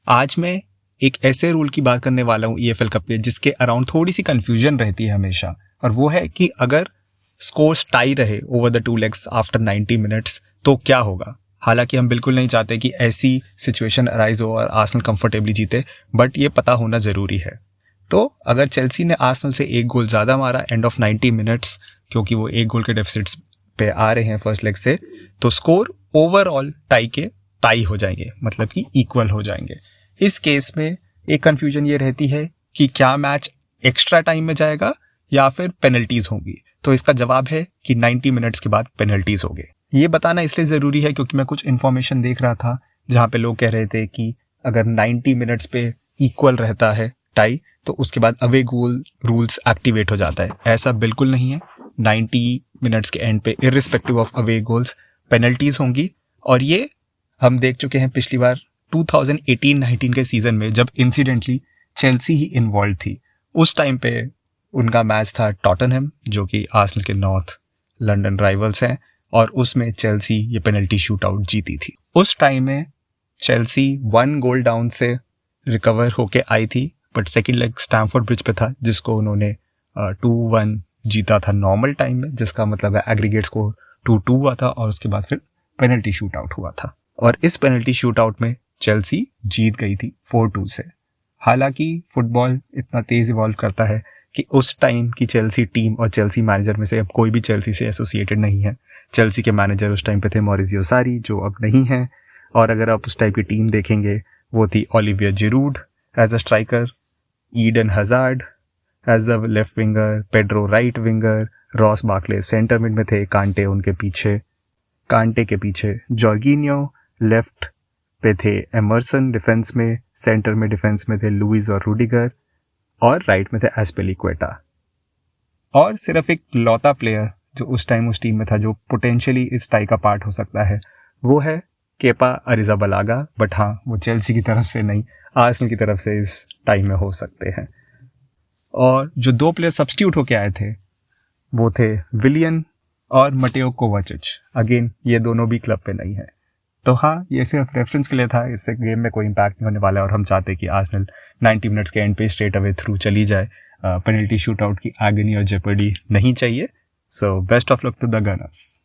आज मैं एक ऐसे रूल की बात करने वाला हूँ ईएफएल कप के जिसके अराउंड थोड़ी सी कंफ्यूजन रहती है हमेशा, और वो है कि अगर स्कोर्स टाई रहे over the two legs after 90 minutes तो क्या होगा। हालांकि हम बिल्कुल नहीं चाहते कि ऐसी सिचुएशन अराइज हो और आर्सेनल कंफर्टेबली जीते, बट ये पता होना ज़रूरी है। तो अगर चेल्सी ने आर्सेनल से एक गोल ज़्यादा मारा एंड ऑफ 90 मिनट्स, क्योंकि वो एक गोल के डेफिसिट्स पे आ रहे हैं फर्स्ट लेग से, तो स्कोर ओवरऑल टाई हो जाएंगे, मतलब कि इक्वल हो जाएंगे। इस केस में एक कंफ्यूजन ये रहती है कि क्या मैच एक्स्ट्रा टाइम में जाएगा या फिर पेनल्टीज होंगी। तो इसका जवाब है कि 90 मिनट्स के बाद पेनल्टीज होंगे। ये बताना इसलिए ज़रूरी है क्योंकि मैं कुछ इन्फॉर्मेशन देख रहा था जहाँ पे लोग कह रहे थे कि अगर 90 मिनट्स पे इक्वल रहता है टाई तो उसके बाद अवे गोल रूल्स एक्टिवेट हो जाता है। ऐसा बिल्कुल नहीं है। 90 मिनट्स के एंड पे irrespective of away goals penalties होंगी, और ये हम देख चुके हैं पिछली बार 2018-19 के सीज़न में जब इंसिडेंटली चेल्सी ही इन्वॉल्व थी। उस टाइम पे उनका मैच था टॉटनहम, जो कि आर्सेनल के नॉर्थ लंदन राइवल्स हैं, और उसमें चेल्सी ये पेनल्टी शूट आउट जीती थी। उस टाइम में चेल्सी 1 गोल डाउन से रिकवर होके आई थी, but second leg Stamford bridge पे था जिसको उन्होंने 2-1 जीता था नॉर्मल टाइम में, जिसका मतलब है एग्रीगेट स्कोर 2-2 हुआ था, और उसके बाद फिर पेनल्टी शूट आउट हुआ था, और इस पेनल्टी शूट आउट में चेल्सी जीत गई थी 4-2 से। हालांकि फुटबॉल इतना तेज इवॉल्व करता है कि उस टाइम की चेल्सी टीम और चेल्सी मैनेजर में से अब कोई भी चेल्सी से एसोसिएटेड नहीं है। चेल्सी के मैनेजर उस टाइम पे थे मॉरिजियो सारी, जो अब नहीं हैं, और अगर आप उस टाइप की टीम देखेंगे वो थी Olivier Giroud as a striker, Eden Hazard as a left winger, Pedro right winger, Ross Barkley centre mid में थे, कांटे के पीछे जॉर्गिनियो, लेफ्ट पे थे एमर्सन, डिफेंस में सेंटर में डिफेंस में थे लुइस और रूडिगर, और राइट में थे एस्पिलिक्वेटा। और सिर्फ एक लौता प्लेयर जो उस टाइम उस टीम में था जो पोटेंशियली इस टाई का पार्ट हो सकता है वो है केपा अरिजाबलागा, बट हाँ वो चेल्सी की तरफ से नहीं, आर्सेनल की तरफ से इस टाई में हो सकते हैं। और जो 2 प्लेयर सब्स्टिट्यूट होके आए थे वो थे विलियन और मटेओ कोवाचिच। अगेन ये दोनों भी क्लब पे नहीं है। तो हाँ, ये सिर्फ रेफरेंस के लिए था, इससे गेम में कोई इम्पैक्ट नहीं होने वाला है, और हम चाहते कि आर्सेनल 90 मिनट्स के एंड पे स्ट्रेट अवे थ्रू चली जाए। पेनल्टी शूट आउट की एगनी और जेपर्डी नहीं चाहिए। So best of luck to the Gunners.